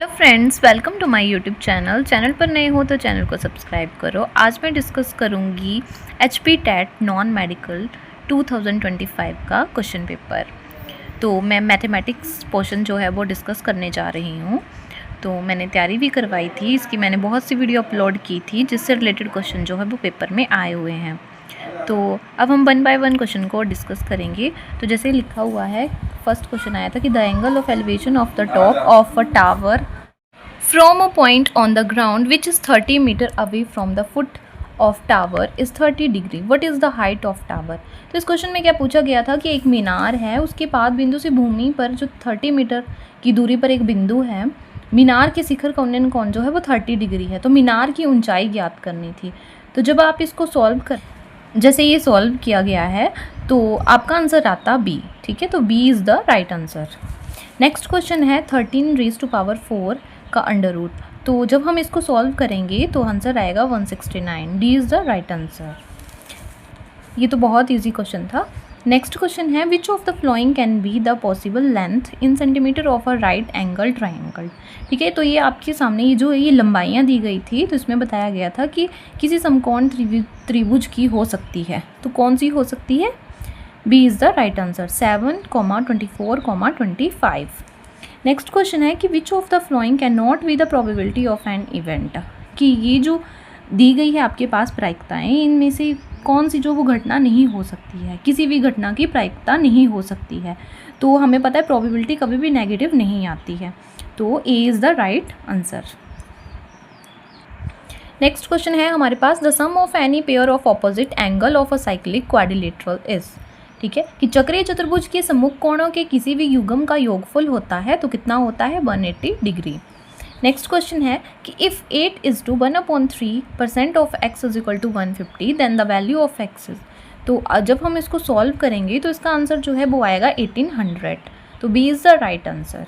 Hello friends, welcome to my YouTube channel पर नए हो तो चैनल को सब्सक्राइब करो। आज मैं डिस्कस करूंगी HP टेट नॉन मेडिकल 2025 का क्वेश्चन पेपर। तो मैं मैथमेटिक्स पोर्शन जो है वो डिस्कस करने जा रही हूँ। तो मैंने तैयारी भी करवाई थी इसकी, मैंने बहुत सी वीडियो अपलोड की थी जिससे रिलेटेड क्वेश्चन जो है वो पेपर में आए हुए हैं। तो अब हम 1 बाय 1 क्वेश्चन को डिस्कस करेंगे। तो जैसे लिखा हुआ है, फर्स्ट क्वेश्चन आया था कि the angle of elevation of the top of a tower from a point on the ground which is 30 metre away from the foot of tower is 30 degree. What is the height of tower. तो इस question में क्या पूछा गया था कि एक मीनार है, उसके पाद बिंदु से भूमि पर जो 30 मीटर की दूरी पर एक बिंदु है, मीनार के शिखर का उन्नयन कोण जो है वो 30 डिग्री है। तो मीनार की ऊंचाई ज्ञात करनी थी। तो जब आप इसको सॉल्व कर, जैसे ये सॉल्व किया गया है तो आपका आंसर आता बी। ठीक है, तो B is the right answer. Next question है 13⁻⁴ का अंडर रूट। तो जब हम इसको सॉल्व करेंगे तो आंसर आएगा 169। D is the right answer. ये तो बहुत इजी क्वेश्चन था। नेक्स्ट क्वेश्चन है विच of the following can be the possible length in centimetre of a right angle triangle. ठीक है, तो ये आपके सामने ये जो ये लंबाइयाँ दी गई थी, तो इसमें बताया गया था कि किसी समकोण त्रिभुज की हो सकती है। तो कौन सी हो सकती है? B is the right answer, 7, 24, 25। Next question है कि which of the following can not be the probability of an event. कि ये जो दी गई है आपके पास प्रायिकताएं, इनमें से कौन सी जो वो घटना नहीं हो सकती है, किसी भी घटना की प्रायिकता नहीं हो सकती है। तो हमें पता है प्रोबेबिलिटी कभी भी नेगेटिव नहीं आती है। तो A is the right answer. Next question है हमारे पास the sum of any pair of opposite angle of a cyclic quadrilateral is. ठीक है, कि चक्रीय चतुर्भुज के सम्मुख कोणों के किसी भी युग्म का योगफल होता है तो कितना होता है? 180 डिग्री। नेक्स्ट क्वेश्चन है कि if 8:1/3% of x is equal to 150 then the value of x is. तो जब हम इसको सॉल्व करेंगे तो इसका आंसर जो है वो आएगा 1800। तो B is the right answer.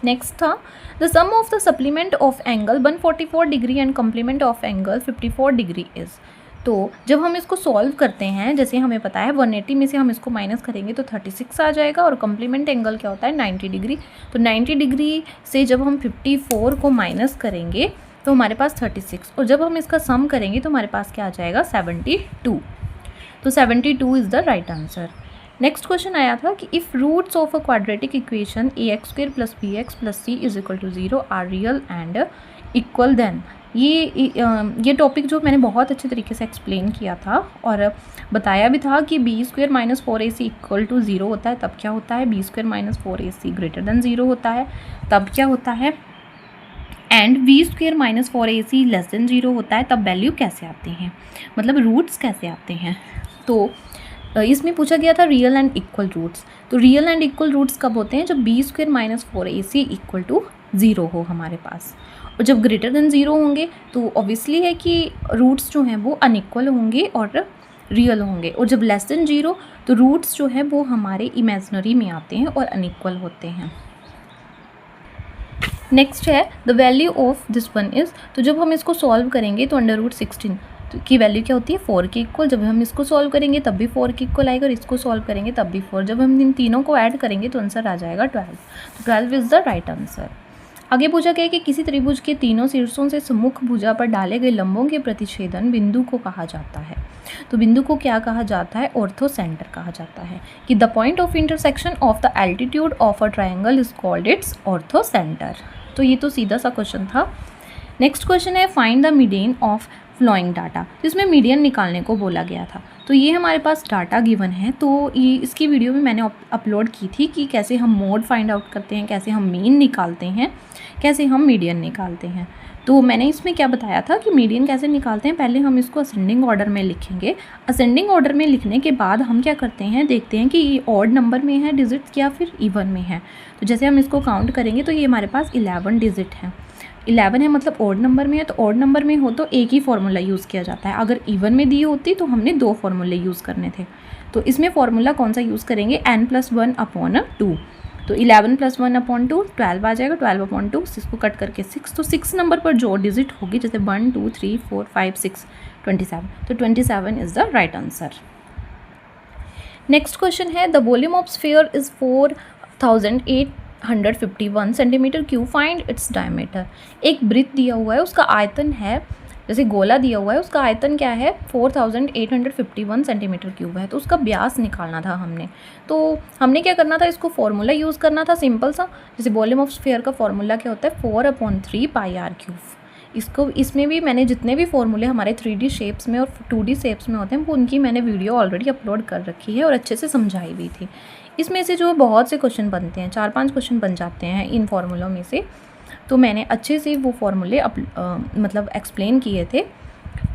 Next था the sum of the supplement of angle 144 degree and complement of angle 54 degree is. तो जब हम इसको सॉल्व करते हैं, जैसे हमें पता है 180 में से हम इसको माइनस करेंगे तो 36 आ जाएगा, और कम्प्लीमेंट एंगल क्या होता है? 90 डिग्री। तो 90 डिग्री से जब हम 54 को माइनस करेंगे तो हमारे पास 36, और जब हम इसका सम करेंगे तो हमारे पास क्या आ जाएगा? 72। तो 72 is the right answer. Next question आया था कि if roots of a quadratic equation ax² + bx + c is equal to 0 are real and equal then. ये टॉपिक जो मैंने बहुत अच्छे तरीके से एक्सप्लेन किया था और बताया भी था कि b² - 4ac इक्वल टू 0 होता है तब क्या होता है? b² - 4ac ग्रेटर देन 0 होता है तब क्या होता है? And v² - 4ac less than 0 होता है तब वैल्यू कैसे आते हैं, मतलब रूट्स कैसे आते हैं। तो इसमें पूछा गया था रियल एंड इक्वल रूट्स। तो रियल एंड इक्वल रूट्स कब होते हैं? जब b² - 4ac इक्वल टू 0 हो हमारे पास, और जब ग्रेटर देन 0 होंगे तो ऑब्वियसली है कि रूट्स जो हैं वो अनइक्वल होंगे और रियल होंगे, और जब लेस देन 0 तो रूट्स जो है वो हमारे इमेजनरी में आते हैं और अनइक्वल होते हैं। नेक्स्ट है the value of this one is. तो जब हम इसको सॉल्व करेंगे तो √16 की वैल्यू क्या होती है? 4 के इक्वल। जब हम इसको सॉल्व करेंगे तब भी 4 के इक्वल आएगा, और इसको सॉल्व करेंगे तब भी 4। जब हम इन तीनों को ऐड करेंगे तो आंसर आ जाएगा 12। तो 12 इज़ द राइट आंसर। आगे पूछा गया कि किसी त्रिभुज के तीनों शीर्षों से सम्मुख भुजा पर डाले गए लंबों के प्रतिच्छेदन बिंदु को कहा जाता है। तो बिंदु को क्या कहा जाता है? ऑर्थो सेंटर कहा जाता है। कि the point of intersection of the altitude of a triangle is called its orthocentre. तो ये तो सीधा सा क्वेश्चन था। नेक्स्ट क्वेश्चन है find the median of following data. जिसमें मीडियन निकालने को बोला गया था। तो ये हमारे पास डाटा गिवन है, तो ये इसकी वीडियो भी मैंने अपलोड की थी कि कैसे हम मोड फाइंड आउट करते हैं, कैसे हम मीन निकालते हैं, कैसे हम मीडियन निकालते हैं। तो मैंने इसमें क्या बताया था कि मीडियन कैसे निकालते हैं। पहले हम इसको असेंडिंग ऑर्डर में लिखेंगे। असेंडिंग ऑर्डर में लिखने के बाद हम क्या करते हैं, देखते हैं कि ये ऑड नंबर में है डिजिट या फिर इवन में है। तो जैसे हम इसको काउंट करेंगे तो ये हमारे पास 11 डिजिट है। 11 है मतलब ऑड नंबर में है, तो ऑड नंबर में हो तो एक ही फार्मूला यूज़ किया जाता है। अगर इवन में दी होती तो हमने 2 फार्मूले यूज़ करने थे। तो इसमें फार्मूला कौन सा यूज़ करेंगे? n+1/2। तो 11 + 1/2 12 आ जाएगा। 12/2 इसको कट करके 6, तो 6 नंबर पर जो डिजिट होगी, जैसे 1 2 3 4 5 6 27, तो 27 is the right answer. Next question है the volume of sphere is 4008 151 centimetre cube, find its diameter. एक वृत्त दिया हुआ है, उसका आयतन है, जैसे गोला दिया हुआ है, उसका आयतन क्या है 4851 सेंटीमीटर क्यूब है, तो उसका व्यास निकालना था हमने। तो हमने क्या करना था, इसको फॉर्मूला यूज़ करना था सिंपल सा, जैसे वॉल्यूम ऑफ स्फीयर का फॉर्मूला क्या होता है 4/3 पाई आर क्यूब। इसमें भी मैंने जितने भी फॉर्मूले हमारे 3D शेप्स में और 2D शेप्स में होते हैं वो उनकी मैंने वीडियो ऑलरेडी अपलोड कर रखी है और अच्छे से समझाई भी थी। इसमें से जो बहुत से क्वेश्चन बनते हैं, 4-5 क्वेश्चन बन जाते हैं इन फार्मूलों में से, तो मैंने अच्छे से वो फार्मूले मतलब एक्सप्लेन किए थे।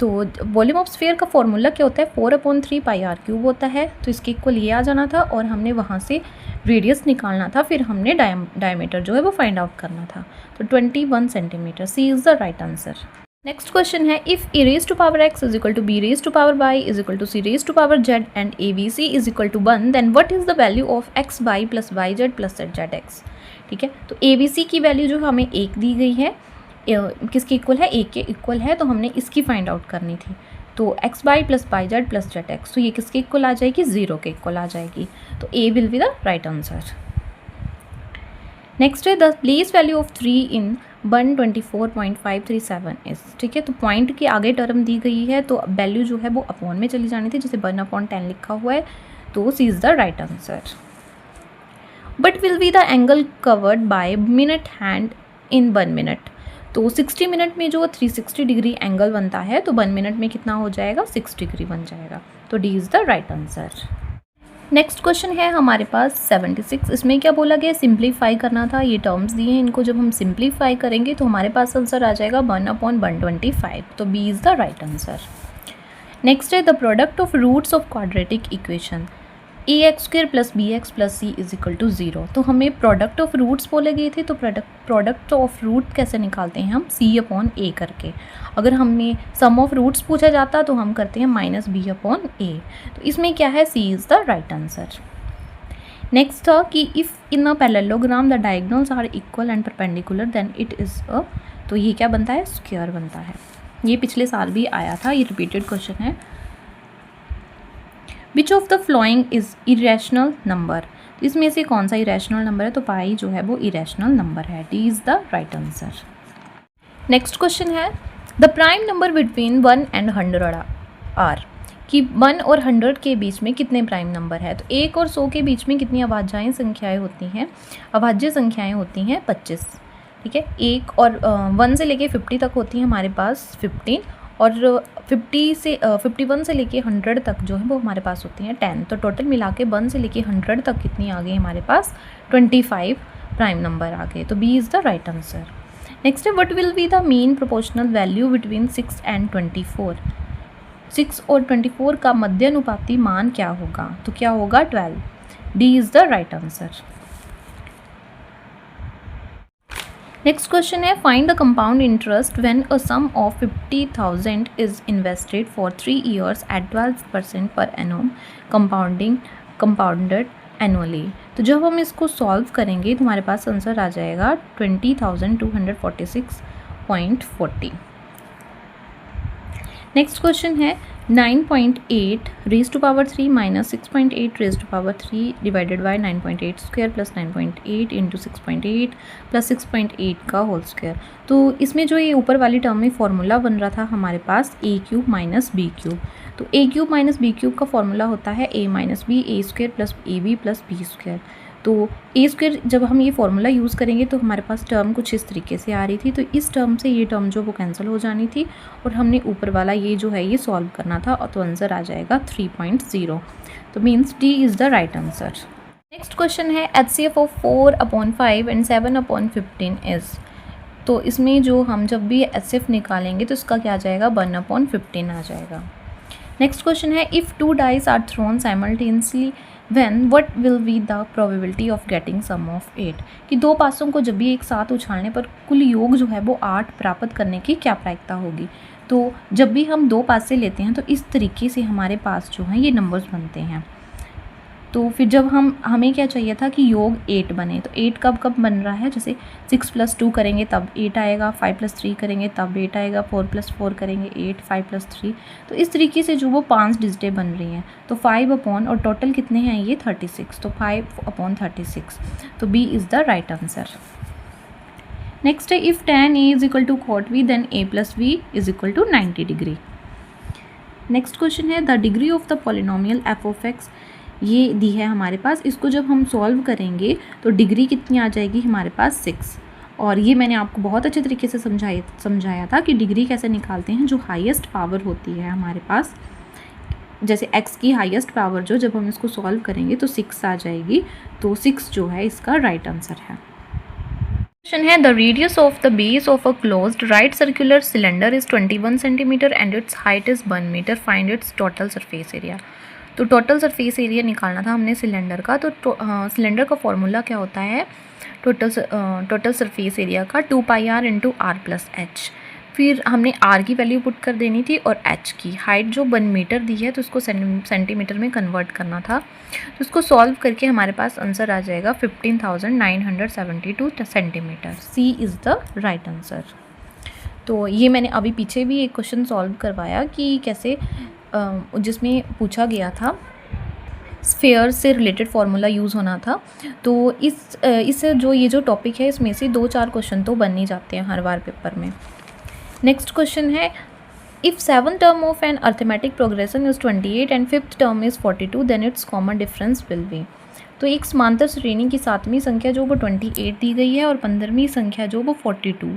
तो वॉल्यूम ऑफ स्फीयर का फॉर्मूला क्या होता है 4/3 पाई आर क्यूब होता है, तो इसके इक्वल ये आ जाना था और हमने वहाँ से रेडियस निकालना था, फिर हमने डायमीटर जो है वो फाइंड आउट करना था। तो 21 centimetre, C is the right answer. Next question है, if e raised to power x is equal to b raised to power y is equal to c raised to power z and abc is equal to 1, then what is the value of xy plus yz plus zx। ठीक है, तो abc की value जो हमें 1 दी गई है, किसके equal है 1 के इक्वल है, तो हमने इसकी फाइंड आउट करनी थी। तो x y plus y z plus z x, तो ये किसके इक्वल आ जाएगी 0 के इक्वल आ जाएगी, तो A will be the right answer. Next है the place value of 3 in 124.537 is. ठीक है, तो पॉइंट के आगे टर्म दी गई है तो वैल्यू जो है वो अपॉन में चली जानी थी, जैसे 1/10 लिखा हुआ है, तो C is the right answer. But will be the angle covered by minute hand in 1 minute. तो 60 मिनट में जो 360 डिग्री एंगल बनता है, तो 1 मिनट में कितना हो जाएगा 6 डिग्री बन जाएगा, तो D is the right answer. Next question है हमारे पास 76। इसमें क्या बोला गया, सिंप्लीफाई करना था। ये टर्म्स दिए हैं, इनको जब हम सिंप्लीफाई करेंगे तो हमारे पास आंसर आ जाएगा 1/125, तो B is the right answer. Next है the product of roots of quadratic equation ax² + bx + c = 0। तो हमें प्रोडक्ट ऑफ रूट्स बोले गए थे, तो प्रोडक्ट ऑफ रूट कैसे निकालते हैं हम c/a करके। अगर हमें सम ऑफ रूट्स पूछा जाता तो हम करते हैं -b/a। तो इसमें क्या है, c is the right answer. Next था कि if in a parallelogram the diagonals are equal and perpendicular then it is a, तो ये क्या बनता है स्क्वायर बनता है। ये पिछले साल भी आया था, ये रिपीटेड क्वेश्चन है। विच of the following is irrational number, इसमें से कौन सा इरेशनल नंबर है, तो पाई जो है वो इरेशनल नंबर है, D is the right answer. Next question है the prime number between 1 and 100 are, कि 1 और 100 के बीच में कितने प्राइम नंबर है। तो 1 और 100 के बीच में कितनी अभाज्य संख्याएं होती हैं, अभाज्य संख्याएं होती हैं 25। ठीक है, 1 और 1 से लेके 50 तक होती हैं हमारे पास 15, और 51 से लेके 100 तक जो है वो हमारे पास होती हैं 10। तो टोटल मिला के 1 से लेके 100 तक कितनी आ गई हमारे पास 25 प्राइम नंबर आ गए, तो B is the right answer. Next है what will be the mean proportional value between 6 and 24। 6 और 24 का मध्यानुपाती मान क्या होगा, तो क्या होगा 12, D is the right answer. Next question है find the compound interest when a sum of 50,000 is invested for 3 years at 12% per annum compounded annually. तो जब हम इसको सॉल्व करेंगे तो हमारे पास आंसर आ जाएगा 20,246.40। नेक्स्ट क्वेश्चन है 9.8 raised to power 3 minus 6.8 raised to power 3 divided by 9.8 square plus 9.8 into 6.8 plus 6.8 का होल स्क्वायर। तो इसमें जो ये ऊपर वाली टर्म में फॉर्मूला बन रहा था हमारे पास a³ माइनस b³। तो a³ माइनस b³ का फॉर्मूला होता है a minus b a² plus ab plus b²। तो a² जब हम ये फॉर्मूला यूज़ करेंगे तो हमारे पास टर्म कुछ इस तरीके से आ रही थी, तो इस टर्म से ये टर्म जो वो कैंसिल हो जानी थी और हमने ऊपर वाला ये जो है ये सॉल्व करना था, और तो आंसर आ जाएगा 3.0, तो means D is the right answer. Next question है HCF ऑफ 4/5 एंड 7/15 इज़। तो इसमें जो हम जब भी HCF निकालेंगे तो इसका क्या आ जाएगा 1/15 आ जाएगा। नेक्स्ट क्वेश्चन है if 2 dice are thrown simultaneously when what will be the probability of getting sum of 8, कि 2 पासों को जब भी एक साथ उछालने पर कुल योग जो है वो 8 प्राप्त करने की क्या प्रायिकता होगी। तो जब भी हम 2 पासे लेते हैं तो इस तरीके से हमारे पास जो है ये नंबर्स बनते हैं। तो फिर जब हमें क्या चाहिए था कि योग 8 बने, तो 8 कब कब बन रहा है, जैसे 6 + 2 करेंगे तब 8 आएगा, 5 + 3 करेंगे तब 8 आएगा, 4 + 4 करेंगे 8, 5 + 3। तो इस तरीके से जो वो 5 डिजिटें बन रही हैं, तो 5 अपॉन और टोटल कितने हैं ये 36, तो 5/36, तो B is the right answer. Next है if tan A = cot B then A + B = 90 degree. Next question है the degree of the polynomial f(x) ये दी है हमारे पास। इसको जब हम सॉल्व करेंगे तो डिग्री कितनी आ जाएगी हमारे पास 6। और ये मैंने आपको बहुत अच्छे तरीके से समझाया था कि डिग्री कैसे निकालते हैं। जो हाईएस्ट पावर होती है हमारे पास, जैसे x की हाईएस्ट पावर जो, जब हम इसको सॉल्व करेंगे तो 6 आ जाएगी, तो 6 जो है इसका राइट आंसर है। क्वेश्चन है the radius of the base of a closed right circular cylinder is 21 centimetre and its height is 1 metre, find its total surface area. तो टोटल सरफेस एरिया निकालना था हमने सिलेंडर का। तो सिलेंडर का formula क्या होता है टोटल सरफेस एरिया का, 2πr × r + h। फिर हमने r की वैल्यू पुट कर देनी थी और h की हाइट जो 1 मीटर दी है तो उसको सेंटीमीटर में कन्वर्ट करना था। तो इसको सॉल्व करके हमारे पास आंसर आ जाएगा 15,972 centimetre. C is the right answer. तो ये मैंने अभी पीछे भी एक क्वेश्चन सॉल्व करवाया कि कैसे, जिसमें पूछा गया था स्फेयर से रिलेटेड फार्मूला यूज़ होना था। तो इस जो टॉपिक है इसमें से 2-4 क्वेश्चन तो बन ही जाते हैं हर बार पेपर में। नेक्स्ट क्वेश्चन है if 7th term of an arithmetic progression is 28 and 5th term is 42 then its common difference will be। तो एक समांतर श्रेणी की 7वीं संख्या जो वो 28 दी गई है और 15वीं संख्या जो वो 42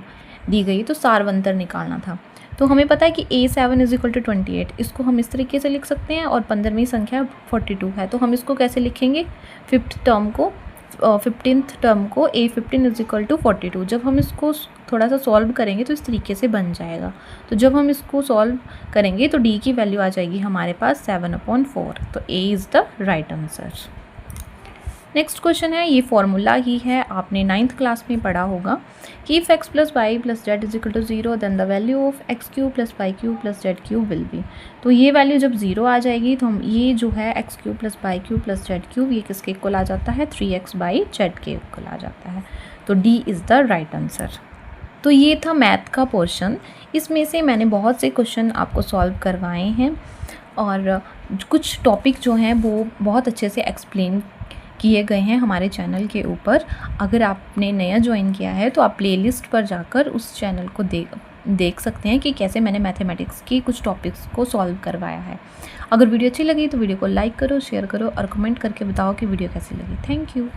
दी गई, तो सारवंतर निकालना था। तो हमें पता है कि A7 = 28, इसको हम इस तरीके से लिख सकते हैं, और 15वीं संख्या 42 है, तो हम इसको कैसे लिखेंगे, 15th टर्म को A15 = 42। जब हम इसको थोड़ा सा सॉल्व करेंगे तो इस तरीके से बन जाएगा। तो जब हम इसको सॉल्व करेंगे तो D की वैल्यू आ जाएगी हमारे पास 7/4, तो A is the right answer. Next question है, ये फॉर्मूला ही है, आपने 9th क्लास में पढ़ा होगा कि if x + y + z = 0 then the value of x³ + y³ + z³ will be. तो ये वैल्यू जब 0 आ जाएगी तो हम ये जो है x³ + y³ + z³ ये किसके इक्वल आ जाता है, 3x/z के इक्वल आ जाता है। तो D is the right answer. तो ये था मैथ का पोर्शन। इसमें से मैंने बहुत से क्वेश्चन आपको सॉल्व करवाए हैं और कुछ टॉपिक जो हैं वो बहुत अच्छे से एक्सप्लेन किए गए हैं हमारे चैनल के ऊपर। अगर आपने नया ज्वाइन किया है तो आप प्लेलिस्ट पर जाकर उस चैनल को देख सकते हैं कि कैसे मैंने मैथमेटिक्स के कुछ टॉपिक्स को सॉल्व करवाया है। अगर वीडियो अच्छी लगी तो वीडियो को लाइक करो, शेयर करो और कमेंट करके बताओ कि वीडियो कैसी लगी। Thank you.